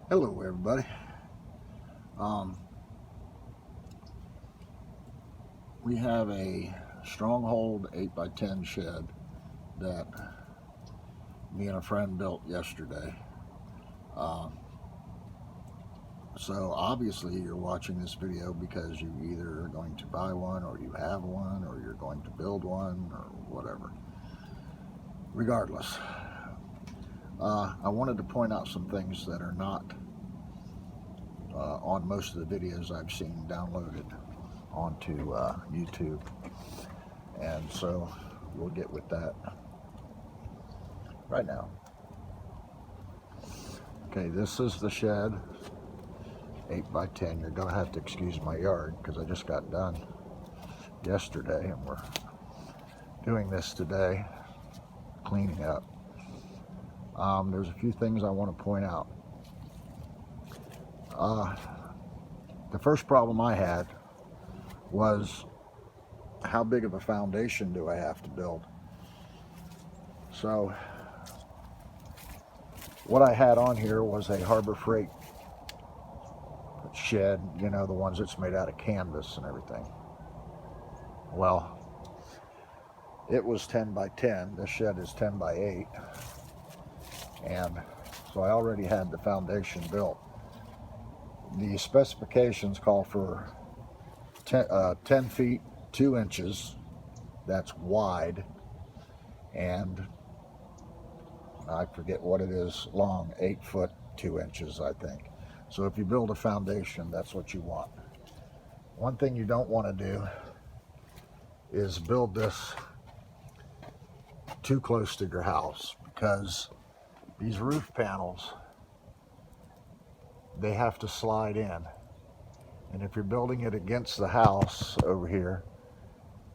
Hello everybody. Um, we have a Stronghold 8x10 shed that me and a friend built yesterday. Um, so obviously you're watching this video because you either are going to buy one or you have one or you're going to build one or whatever. Regardless, I wanted to point out some things that are not on most of the videos I've seen downloaded onto YouTube. And so we'll get with that right now. Okay, this is the shed, 8x10. You're gonna have to excuse my yard because I just got done yesterday and we're doing this today, cleaning up. There's a few things I want to point out. The first problem I had was how big of a foundation do I have to build? So what I had on here was a Harbor Freight shed, you know, the ones that's made out of canvas and everything. Well, it was 10x10. This shed is 10x8. And so I already had the foundation built. The specifications call for 10 feet 2 inches, that's wide, and I forget what it is long, 8 foot 2 inches, I think. So if you build a foundation, that's what you want. One thing you don't want to do is build this too close to your house, because these roof panels, they have to slide in. And if you're building it against the house over here,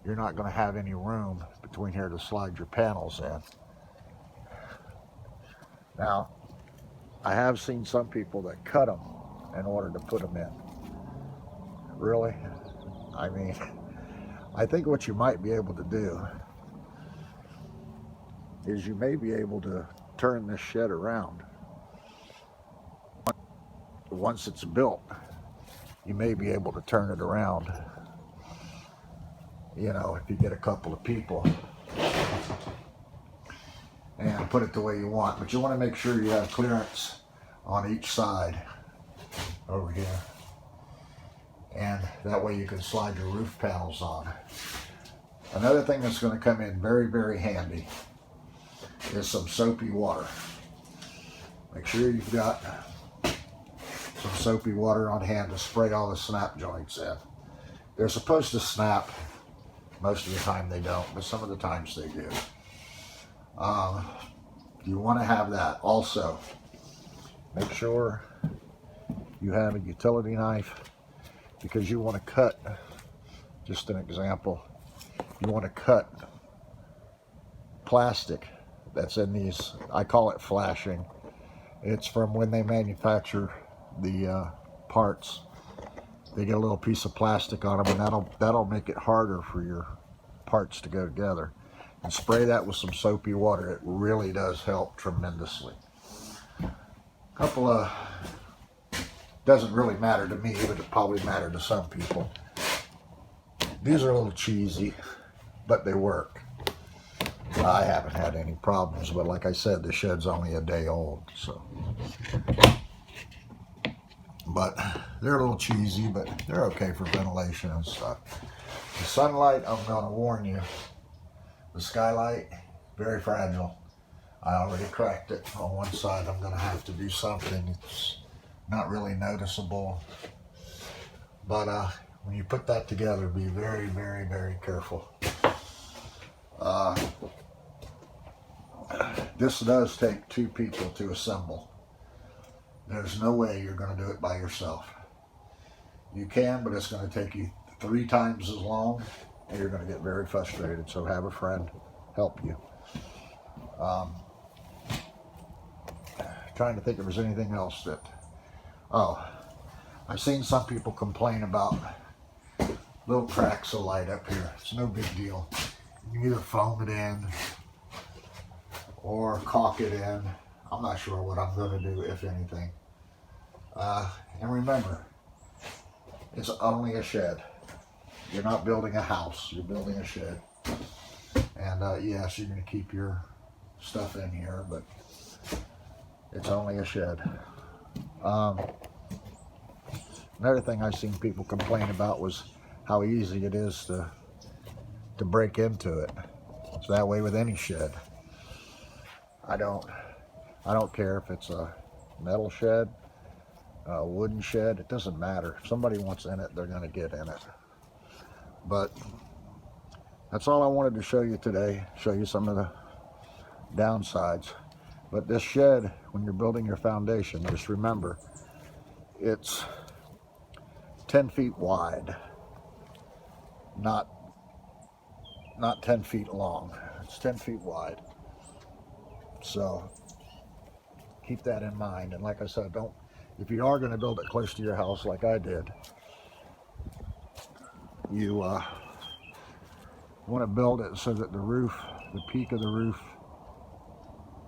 you're not going to have any room between here to slide your panels in. Now, I have seen some people that cut them in order to put them in. Really? I mean, I think what you might be able to do is you may be able to turn this shed around. Once it's built, you may be able to turn it around. You know, if you get a couple of people and put it the way you want. But you want to make sure you have clearance on each side over here. And that way you can slide your roof panels on. Another thing that's going to come in very, very handy is some soapy water. Make sure you've got some soapy water on hand to spray all the snap joints in. They're supposed to snap. Most of the time they don't, but some of the times they do. You want to have that. Also, make sure you have a utility knife, because you want to cut, just an example, you want to cut plastic that's in these, I call it flashing. It's from when they manufacture the parts. They get a little piece of plastic on them, and that'll make it harder for your parts to go together. And spray that with some soapy water. It really does help tremendously. Couple of, doesn't really matter to me, but it probably matter to some people. These are a little cheesy, but they work. I haven't had any problems, but like I said, the shed's only a day old, so. But they're a little cheesy, but they're okay for ventilation and stuff. The sunlight, I'm gonna warn you, the skylight, very fragile. I already cracked it on one side. I'm gonna have to do something. It's not really noticeable, but when you put that together, be very, very, very careful. This does take 2 people to assemble. There's no way you're going to do it by yourself. You can, but it's going to take you 3 times as long, and you're going to get very frustrated. So have a friend help you. Trying to think if there's anything else that... Oh, I've seen some people complain about little cracks of light up here. It's no big deal. You can either foam it in or caulk it in. I'm not sure what I'm going to do, if anything. And remember, it's only a shed. You're not building a house, you're building a shed. And yes, you're going to keep your stuff in here, but it's only a shed. Another thing I've seen people complain about was how easy it is to break into it. It's that way with any shed. I don't care if it's a metal shed, a wooden shed, it doesn't matter. If somebody wants in it, they're going to get in it. But that's all I wanted to show you today, show you some of the downsides. But this shed, when you're building your foundation, just remember, it's 10 feet wide, not 10 feet long. It's 10 feet wide. So keep that in mind. And like I said, if you are going to build it close to your house like I did, you want to build it so that the roof, the peak of the roof,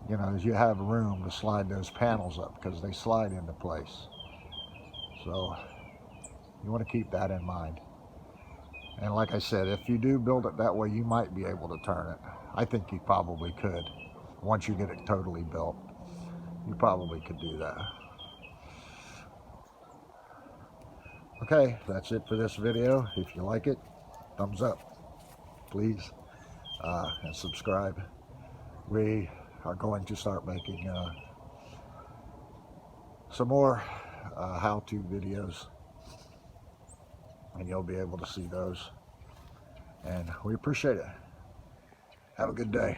you know, you have room to slide those panels up, because they slide into place. So you want to keep that in mind. And like I said, if you do build it that way, you might be able to turn it. I think you probably could. Once you get it totally built, you probably could do that. Okay, that's it for this video. If you like it, thumbs up, please, and subscribe. We are going to start making some more how-to videos, and you'll be able to see those. And we appreciate it. Have a good day.